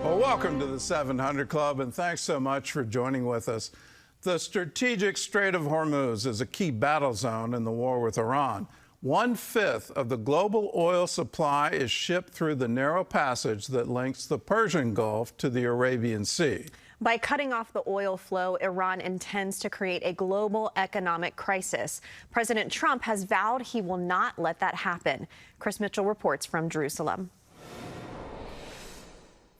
Well, welcome to the 700 Club, and thanks so much for joining with us. The strategic Strait of Hormuz is a key battle zone in the war with Iran. 1/5 of the global oil supply is shipped through the narrow passage that links the Persian Gulf to the Arabian Sea. By cutting off the oil flow, Iran intends to create a global economic crisis. President Trump has vowed he will not let that happen. Chris Mitchell reports from Jerusalem.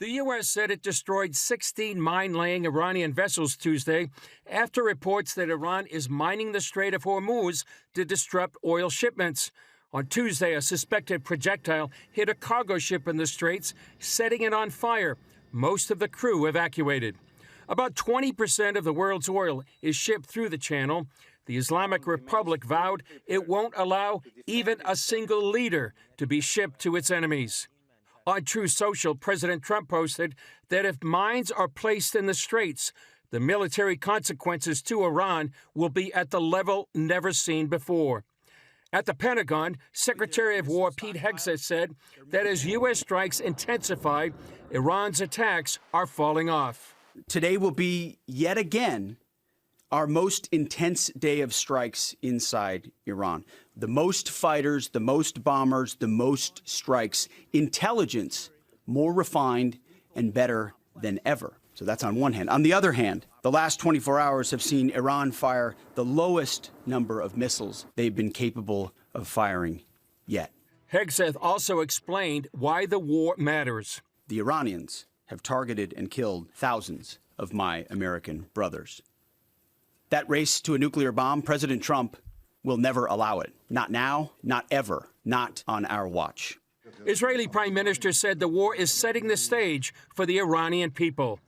The U.S. said it destroyed 16 mine-laying Iranian vessels Tuesday after reports that Iran is mining the Strait of Hormuz to disrupt oil shipments. On Tuesday, a suspected projectile hit a cargo ship in the Straits, setting it on fire. Most of the crew evacuated. About 20% of the world's oil is shipped through the channel. The Islamic Republic vowed it won't allow even a single liter to be shipped to its enemies. On Truth Social, President Trump posted that if mines are placed in the Straits, the military consequences to Iran will be at the level never seen before. At the Pentagon, Secretary of War Pete Hegseth said that as U.S. strikes intensify, Iran's attacks are falling off. Today will be yet again our most intense day of strikes inside Iran. The most fighters, the most bombers, the most strikes. Intelligence more refined and better than ever. So that's on one hand. On the other hand, the last 24 hours have seen Iran fire the lowest number of missiles they've been capable of firing yet. Hegseth also explained why the war matters. The Iranians have targeted and killed thousands of my American brothers. That race to a nuclear bomb, President Trump will never allow it. Not now, not ever, not on our watch. Israeli Prime Minister said the war is setting the stage for the Iranian people.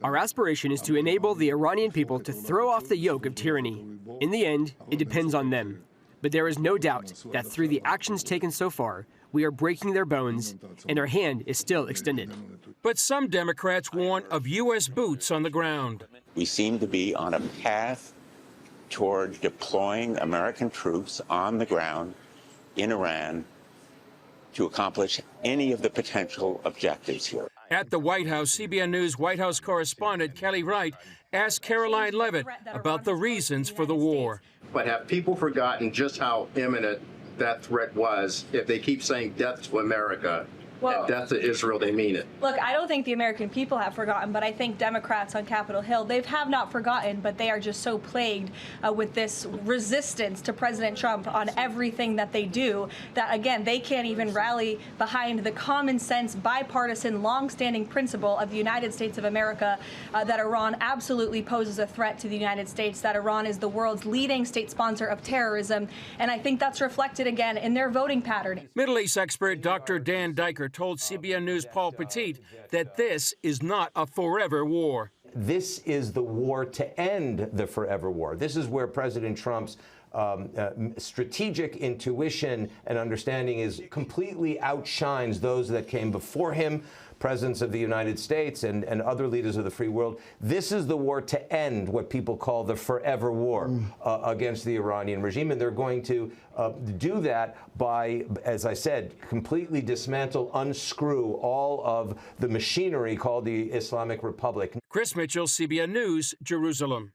Our aspiration is to enable the Iranian people to throw off the yoke of tyranny. In the end, it depends on them. But there is no doubt that through the actions taken so far, we are breaking their bones, and our hand is still extended. But some Democrats warn of U.S. boots on the ground. We seem to be on a path toward deploying American troops on the ground in Iran to accomplish any of the potential objectives here. At the White House, CBN News White House correspondent Kelly Wright asked Caroline Levitt about the reasons for the war. But have people forgotten just how imminent that threat was if they keep saying death to America? And death to Israel, they mean it. Look, I don't think the American people have forgotten, but I think Democrats on Capitol Hill, they have not forgotten, but they are just so plagued with this resistance to President Trump on everything that they do that, again, they can't even rally behind the common sense, bipartisan, long-standing principle of the United States of America that Iran absolutely poses a threat to the United States, that Iran is the world's leading state sponsor of terrorism, and I think that's reflected, again, in their voting pattern. Middle East expert Dr. Dan Diker told CBN News' Paul Petit that this is not a forever war. This is the war to end the forever war. This is where President Trump's strategic intuition and understanding is completely outshines those that came before him, presidents of the United States and other leaders of the free world. This is the war to end what people call the forever war against the Iranian regime. And they're going to do that by, as I said, completely dismantle, unscrew all of the machinery called the Islamic Republic. Chris Mitchell, CBN News, Jerusalem.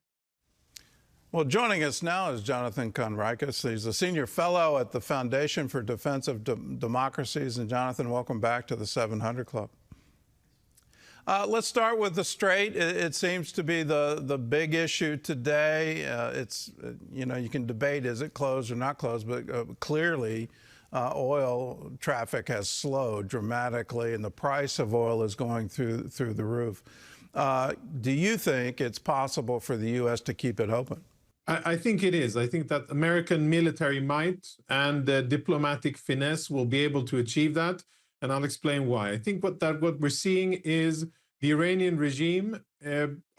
Well, joining us now is Jonathan Conricus. He's a senior fellow at the Foundation for Defense of Democracies. And Jonathan, welcome back to the 700 Club. Let's start with the Strait. It seems to be the big issue today. You know, you can debate, is it closed or not closed, but clearly oil traffic has slowed dramatically and the price of oil is going through the roof. Do you think it's possible for the U.S. to keep it open? I think it is. I think that American military might and diplomatic finesse will be able to achieve that, and I'll explain why. I think what we're seeing is the Iranian regime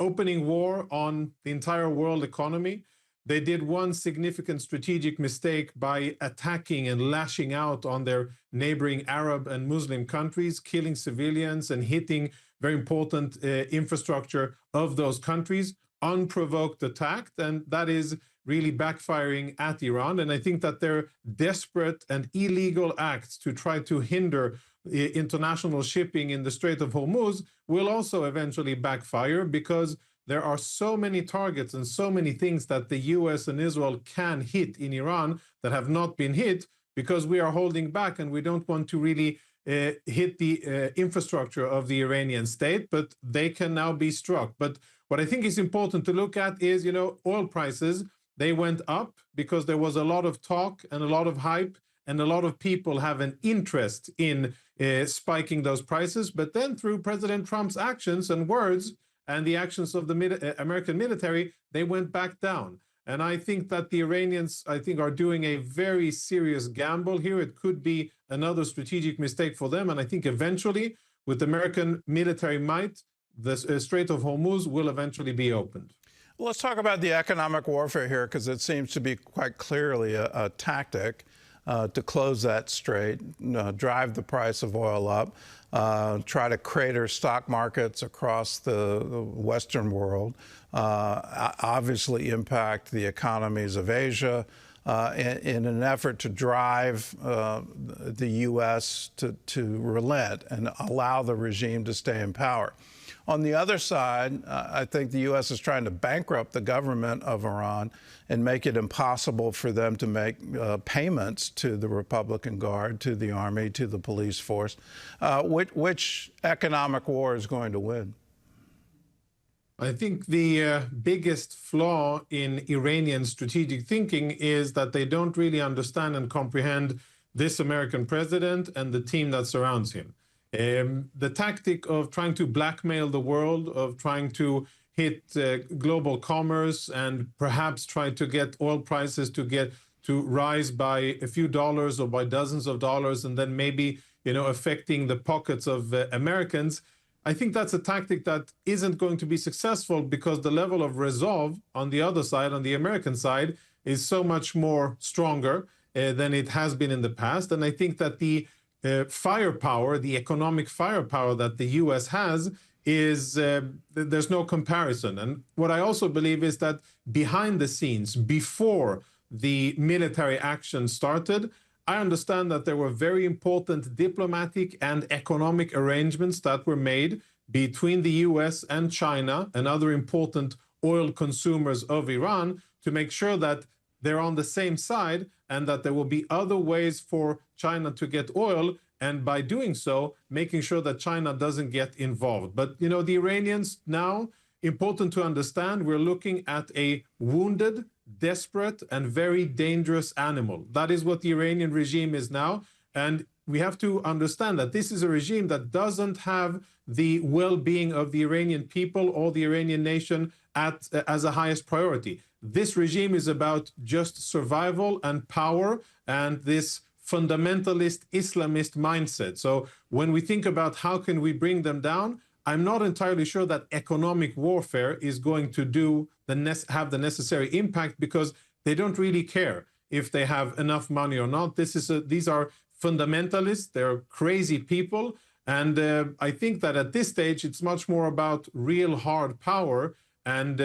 opening war on the entire world economy. They did one significant strategic mistake by attacking and lashing out on their neighboring Arab and Muslim countries, killing civilians and hitting very important infrastructure of those countries. Unprovoked attack, and that is really backfiring at Iran. And I think that their desperate and illegal acts to try to hinder international shipping in the Strait of Hormuz will also eventually backfire, because there are so many targets and so many things that the US and Israel can hit in Iran that have not been hit, because we are holding back and we don't want to really hit the infrastructure of the Iranian state, but they can now be struck. But what I think is important to look at is, oil prices, they went up because there was a lot of talk and a lot of hype, and a lot of people have an interest in spiking those prices. But then through President Trump's actions and words and the actions of the American military, they went back down. And I think that the Iranians, are doing a very serious gamble here. It could be another strategic mistake for them. And I think eventually, with American military might, the Strait of Hormuz will eventually be opened. Well, let's talk about the economic warfare here, because it seems to be quite clearly a tactic to close that strait, drive the price of oil up, try to crater stock markets across the Western world, obviously impact the economies of Asia in an effort to drive the U.S. to relent and allow the regime to stay in power. On the other side, I think the U.S. is trying to bankrupt the government of Iran and make it impossible for them to make payments to the Republican Guard, to the Army, to the police force. Which economic war is going to win? I think the biggest flaw in Iranian strategic thinking is that they don't really understand and comprehend this American president and the team that surrounds him. The tactic of trying to blackmail the world, of trying to hit global commerce and perhaps try to get oil prices to rise by a few dollars or by dozens of dollars, and then maybe, affecting the pockets of Americans. I think that's a tactic that isn't going to be successful, because the level of resolve on the other side, on the American side, is so much more stronger than it has been in the past. And I think that the firepower, the economic firepower that the U.S. has is, there's no comparison. And what I also believe is that behind the scenes, before the military action started, I understand that there were very important diplomatic and economic arrangements that were made between the U.S. and China and other important oil consumers of Iran to make sure that they're on the same side and that there will be other ways for China to get oil, and by doing so, making sure that China doesn't get involved. But, the Iranians now, important to understand, we're looking at a wounded, desperate, and very dangerous animal. That is what the Iranian regime is now. And we have to understand that this is a regime that doesn't have the well-being of the Iranian people or the Iranian nation as a highest priority. This regime is about just survival and power and this fundamentalist Islamist mindset. So when we think about how can we bring them down, I'm not entirely sure that economic warfare is going to have the necessary impact, because they don't really care if they have enough money or not. These are fundamentalists. They're crazy people. And I think that at this stage, it's much more about real hard power and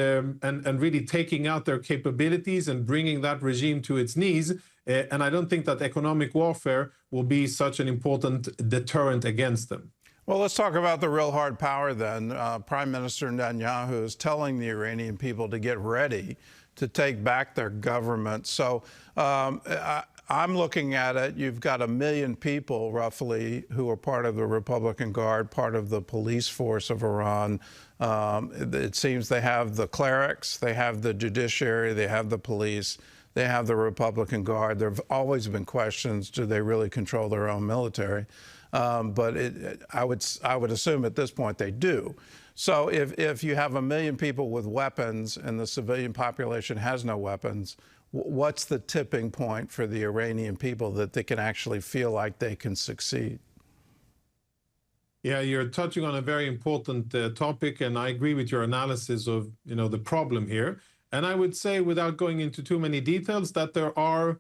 really taking out their capabilities and bringing that regime to its knees. And I don't think that economic warfare will be such an important deterrent against them. Well, let's talk about the real hard power then. Prime Minister Netanyahu is telling the Iranian people to get ready to take back their government. So I'm looking at it. You've got 1 million people, roughly, who are part of the Republican Guard, part of the police force of Iran. It seems they have the clerics, they have the judiciary, they have the police, they have the Republican Guard. There have always been questions, do they really control their own military? But I would assume at this point they do. So if you have 1 million people with weapons and the civilian population has no weapons, what's the tipping point for the Iranian people that they can actually feel like they can succeed? Yeah, you're touching on a very important topic, and I agree with your analysis of the problem here. And I would say, without going into too many details, that there are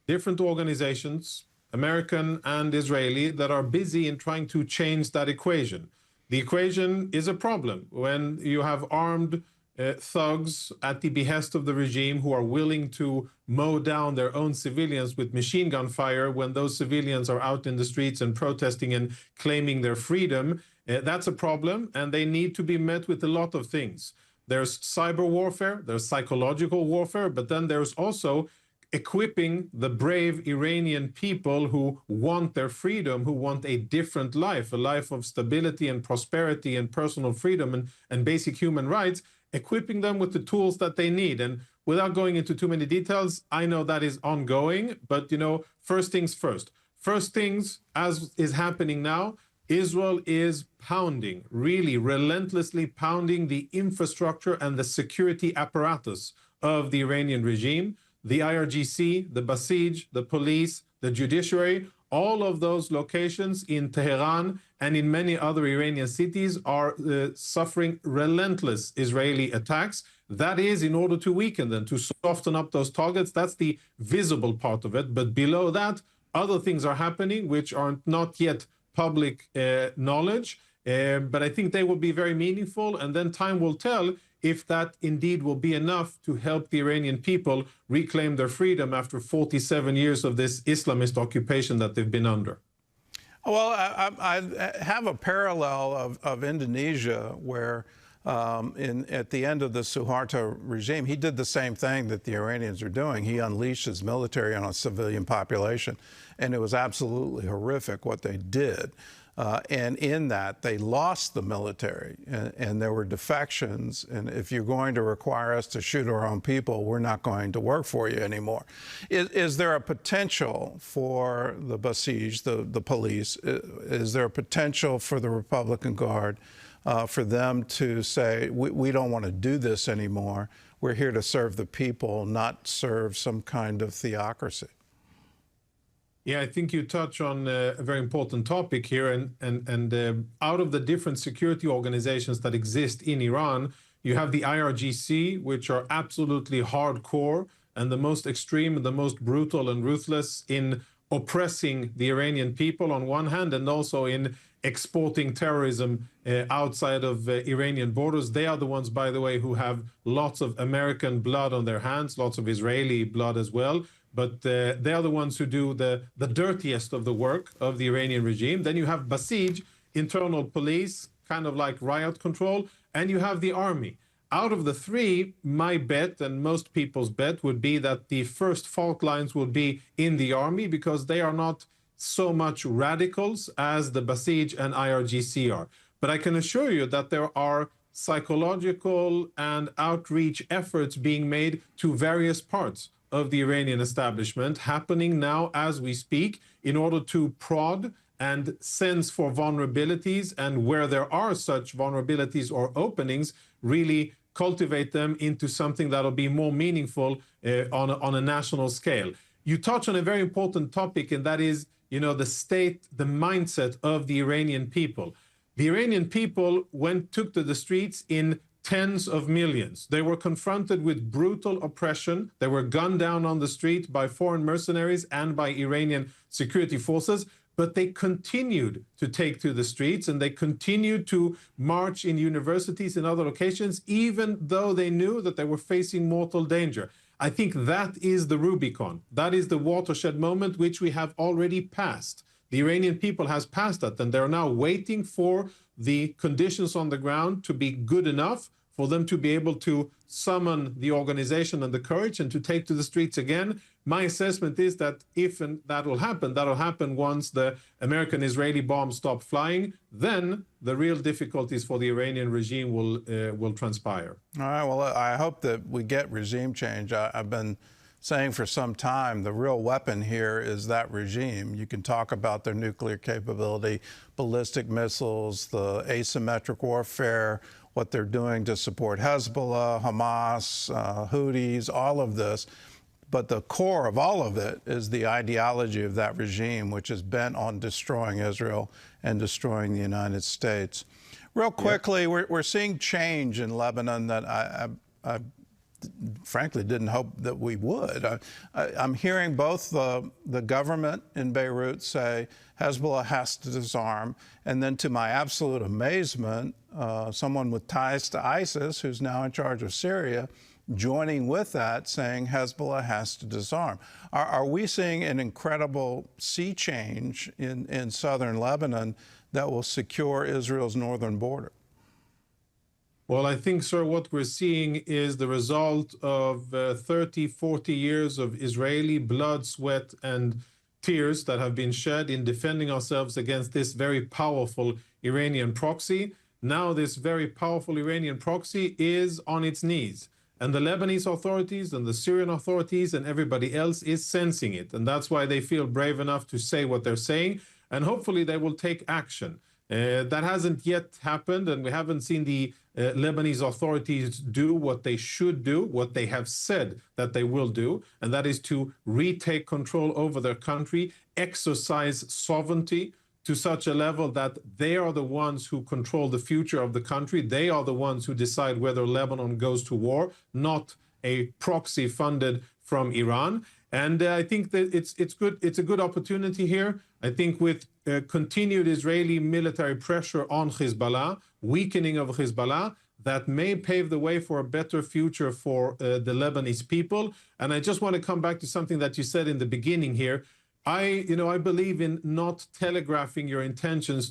different organizations, American and Israeli, that are busy in trying to change that equation. The equation is a problem when you have armed thugs at the behest of the regime who are willing to mow down their own civilians with machine gun fire when those civilians are out in the streets and protesting and claiming their freedom. That's a problem, and they need to be met with a lot of things. There's cyber warfare, there's psychological warfare, but then there's also equipping the brave Iranian people who want their freedom, who want a different life, a life of stability and prosperity and personal freedom and basic human rights, equipping them with the tools that they need. And without going into too many details, I know that is ongoing, but first things first. First things, as is happening now, Israel is pounding, really relentlessly pounding the infrastructure and the security apparatus of the Iranian regime. The IRGC, the Basij, the police, the judiciary, all of those locations in Tehran and in many other Iranian cities are suffering relentless Israeli attacks. That is in order to weaken them, to soften up those targets. That's the visible part of it. But below that, other things are happening which are not yet public knowledge. But I think they will be very meaningful. And then time will tell if that indeed will be enough to help the Iranian people reclaim their freedom after 47 years of this Islamist occupation that they've been under. Well, I have a parallel of Indonesia where at the end of the Suharto regime, he did the same thing that the Iranians are doing. He unleashed his military on a civilian population, and it was absolutely horrific what they did. And in that, they lost the military, and there were defections. And if you're going to require us to shoot our own people, we're not going to work for you anymore. Is there a potential for the Basij, the police? Is there a potential for the Republican Guard for them to say, we don't want to do this anymore. We're here to serve the people, not serve some kind of theocracy? Yeah, I think you touch on a very important topic here. And out of the different security organizations that exist in Iran, you have the IRGC, which are absolutely hardcore and the most extreme, the most brutal and ruthless in oppressing the Iranian people on one hand, and also in exporting terrorism outside of Iranian borders. They are the ones, by the way, who have lots of American blood on their hands, lots of Israeli blood as well. But they are the ones who do the dirtiest of the work of the Iranian regime. Then you have Basij, internal police, kind of like riot control, and you have the army. Out of the three, my bet and most people's bet would be that the first fault lines will be in the army, because they are not so much radicals as the Basij and IRGC are. But I can assure you that there are psychological and outreach efforts being made to various parts of the Iranian establishment happening now as we speak, in order to prod and sense for vulnerabilities, and where there are such vulnerabilities or openings, really cultivate them into something that'll be more meaningful on a national scale. You touch on a very important topic, and that is, the state, the mindset of the Iranian people. The Iranian people took to the streets in tens of millions. They were confronted with brutal oppression. They were gunned down on the street by foreign mercenaries and by Iranian security forces, but they continued to take to the streets, and they continued to march in universities and other locations, even though they knew that they were facing mortal danger. I think that is the Rubicon. That is the watershed moment which we have already passed. The Iranian people has passed that, and they're now waiting for the conditions on the ground to be good enough for them to be able to summon the organization and the courage and to take to the streets again. My assessment is that if that'll happen once the American-Israeli bombs stop flying, then the real difficulties for the Iranian regime will transpire. All right, well, I hope that we get regime change. I've been saying for some time the real weapon here is that regime. You can talk about their nuclear capability, ballistic missiles, the asymmetric warfare, what they're doing to support Hezbollah, Hamas, Houthis, all of this. But the core of all of it is the ideology of that regime, which is bent on destroying Israel and destroying the United States. Real quickly, we're seeing change in Lebanon that I frankly didn't hope that we would. I'm hearing both the government in Beirut say Hezbollah has to disarm, and then to my absolute amazement, someone with ties to ISIS, who's now in charge of Syria, joining with that, saying Hezbollah has to disarm. Are we seeing an incredible sea change in southern Lebanon that will secure Israel's northern border? Well, I think, sir, what we're seeing is the result of 30, 40 years of Israeli blood, sweat, and tears that have been shed in defending ourselves against this very powerful Iranian proxy. Now this very powerful Iranian proxy is on its knees. And the Lebanese authorities and the Syrian authorities and everybody else is sensing it. And that's why they feel brave enough to say what they're saying. And hopefully they will take action. That hasn't yet happened, and we haven't seen the Lebanese authorities do what they should do, what they have said that they will do, and that is to retake control over their country, exercise sovereignty to such a level that they are the ones who control the future of the country. They are the ones who decide whether Lebanon goes to war, not a proxy funded from Iran. And I think that it's good. It's a good opportunity here. I think with continued Israeli military pressure on Hezbollah, weakening of Hezbollah, that may pave the way for a better future for the Lebanese people. And I just want to come back to something that you said in the beginning here. I believe in not telegraphing your intentions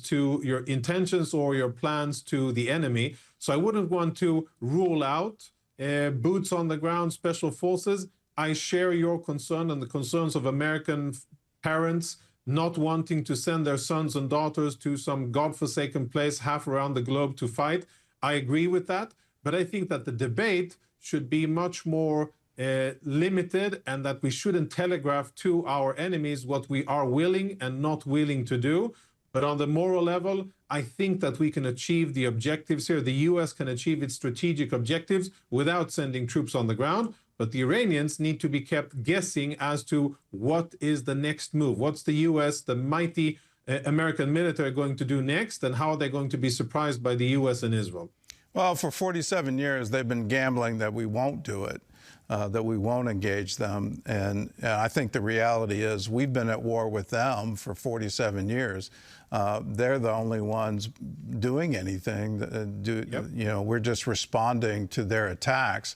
or your plans to the enemy. So I wouldn't want to rule out boots on the ground, special forces. I share your concern and the concerns of American parents not wanting to send their sons and daughters to some godforsaken place half around the globe to fight. I agree with that. But I think that the debate should be much more limited, and that we shouldn't telegraph to our enemies what we are willing and not willing to do. But on the moral level, I think that we can achieve the objectives here. The U.S. can achieve its strategic objectives without sending troops on the ground. But the Iranians need to be kept guessing as to what is the next move. What's the U.S., the mighty American military, going to do next, and how are they going to be surprised by the U.S. and Israel? Well, for 47 years, they've been gambling that we won't do it. That we won't engage them. And I think the reality is we've been at war with them for 47 years. They're the only ones doing anything. We're just responding to their attacks.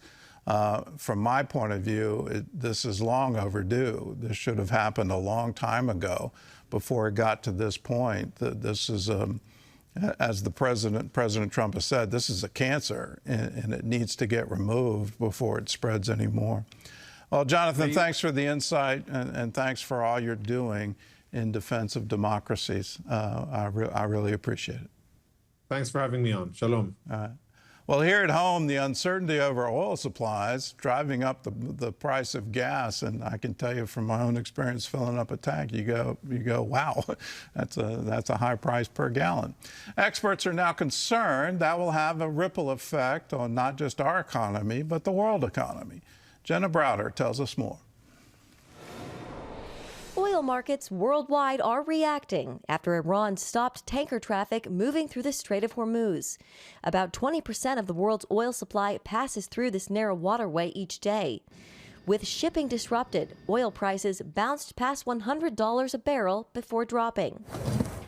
From my point of view, this is long overdue. This should have happened a long time ago before it got to this point. This is as President Trump has said, this is a cancer, and it needs to get removed before it spreads anymore. Well, Jonathan, thanks for the insight, and thanks for all you're doing in defense of democracies. I really appreciate it. Thanks for having me on. Shalom. All right. Well, here at home, the uncertainty over oil supplies driving up the price of gas, and I can tell you from my own experience filling up a tank, you go, wow, that's a high price per gallon. Experts are now concerned that will have a ripple effect on not just our economy, but the world economy. Jenna Browder tells us more. Oil markets worldwide are reacting after Iran stopped tanker traffic moving through the Strait of Hormuz. About 20% of the world's oil supply passes through this narrow waterway each day. With shipping disrupted, oil prices bounced past $100 a barrel before dropping.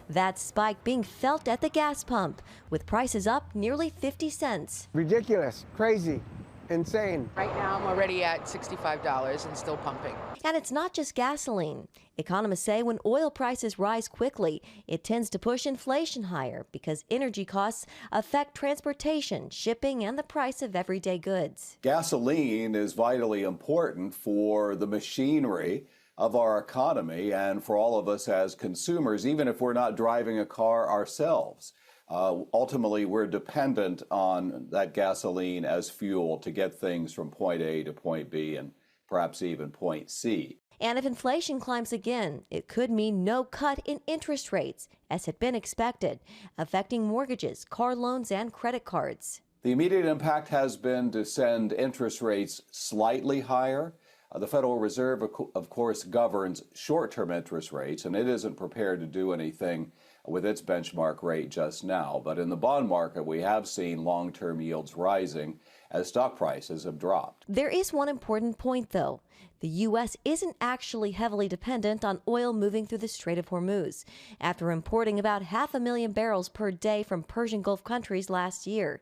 That spike being felt at the gas pump, with prices up nearly 50 cents. Ridiculous, crazy, insane. Right now, I'm already at $65 and still pumping. And it's not just gasoline. Economists say when oil prices rise quickly, it tends to push inflation higher because energy costs affect transportation, shipping, and the price of everyday goods. Gasoline is vitally important for the machinery of our economy and for all of us as consumers, even if we're not driving a car ourselves. Ultimately, we're dependent on that gasoline as fuel to get things from point A to point B and perhaps even point C. And if inflation climbs again, it could mean no cut in interest rates, as had been expected, affecting mortgages, car loans, and credit cards. The immediate impact has been to send interest rates slightly higher. The Federal Reserve, of course, governs short-term interest rates, and it isn't prepared to do anything with its benchmark rate just now. But in the bond market, we have seen long-term yields rising as stock prices have dropped. There is one important point, though. The U.S. isn't actually heavily dependent on oil moving through the Strait of Hormuz, after importing about 500,000 barrels per day from Persian Gulf countries last year,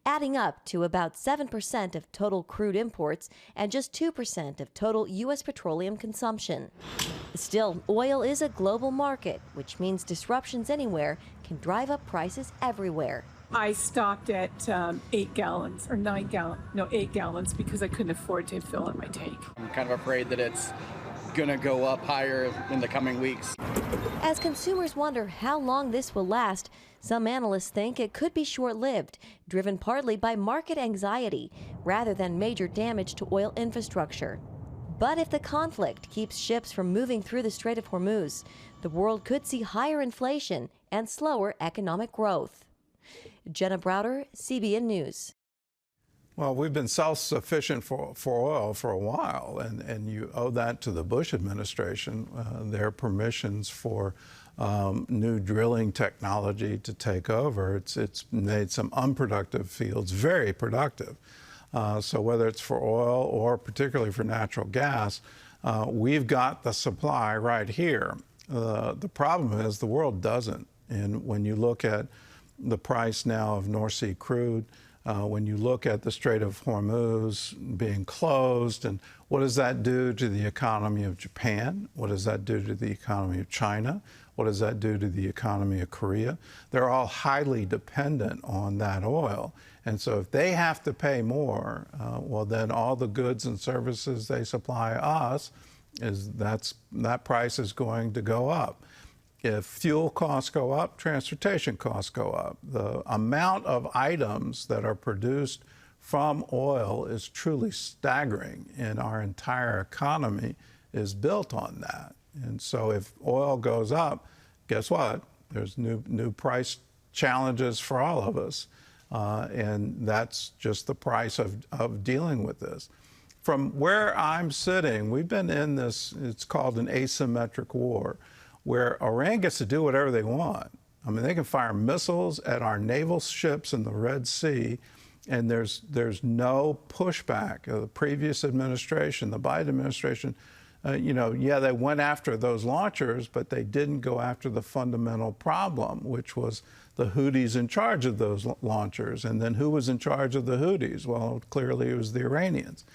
adding up to about 7% of total crude imports and just 2% of total U.S. petroleum consumption. Still, oil is a global market, which means disruptions anywhere can drive up prices everywhere. I stopped at 8 gallons or 9 gallons, no, 8 gallons because I couldn't afford to fill in my tank. I'm kind of afraid that it's going to go up higher in the coming weeks. As consumers wonder how long this will last, some analysts think it could be short-lived, driven partly by market anxiety rather than major damage to oil infrastructure. But if the conflict keeps ships from moving through the Strait of Hormuz, the world could see higher inflation and slower economic growth. Jenna Browder, CBN News. Well, we've been self-sufficient for oil for a while, and you owe that to the Bush administration, their permissions for new drilling technology to take over. It's made some unproductive fields very productive. So whether it's for oil or particularly for natural gas, we've got the supply right here. The problem is the world doesn't. And when you look at the price now of North Sea crude, when you look at the Strait of Hormuz being closed, and what does that do to the economy of Japan? What does that do to the economy of China? What does that do to the economy of Korea? They're all highly dependent on that oil. And so if they have to pay more, well, then all the goods and services they supply us, that price is going to go up. If fuel costs go up, transportation costs go up. The amount of items that are produced from oil is truly staggering, and our entire economy is built on that. And so if oil goes up, guess what? There's new price challenges for all of us. And that's just the price of dealing with this. From where I'm sitting, we've been in this, it's called an asymmetric war, where Iran gets to do whatever they want. I mean, they can fire missiles at our naval ships in the Red Sea, and there's no pushback. The previous administration, the Biden administration, they went after those launchers, but they didn't go after the fundamental problem, which was the Houthis in charge of those launchers. And then who was in charge of the Houthis? Well, clearly it was the Iranians.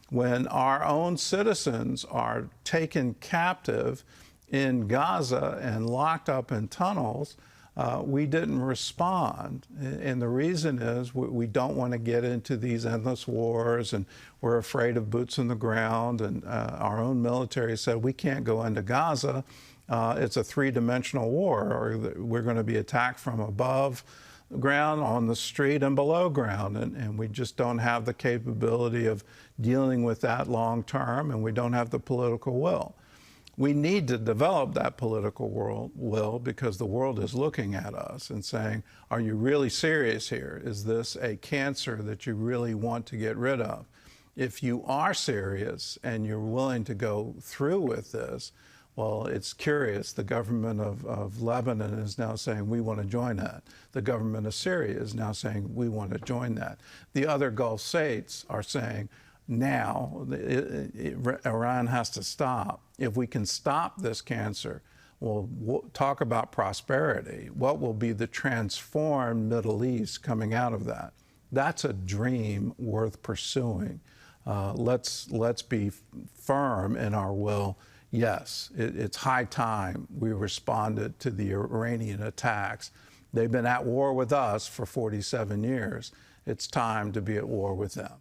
When our own citizens are taken captive in Gaza and locked up in tunnels, we didn't respond. And the reason is we don't want to get into these endless wars, and we're afraid of boots on the ground. And our own military said we can't go into Gaza. It's a three-dimensional war, or we're going to be attacked from above ground, on the street, and below ground. And we just don't have the capability of dealing with that long term, and we don't have the political will. We need to develop that political will, because the world is looking at us and saying, are you really serious here? Is this a cancer that you really want to get rid of? If you are serious and you're willing to go through with this, well, it's curious. The government of Lebanon is now saying we want to join that. The government of Syria is now saying we want to join that. The other Gulf states are saying, now Iran has to stop. If we can stop this cancer, we'll talk about prosperity. What will be the transformed Middle East coming out of that? That's a dream worth pursuing. Let's be firm in our will. Yes, it's high time we responded to the Iranian attacks. They've been at war with us for 47 years. It's time to be at war with them.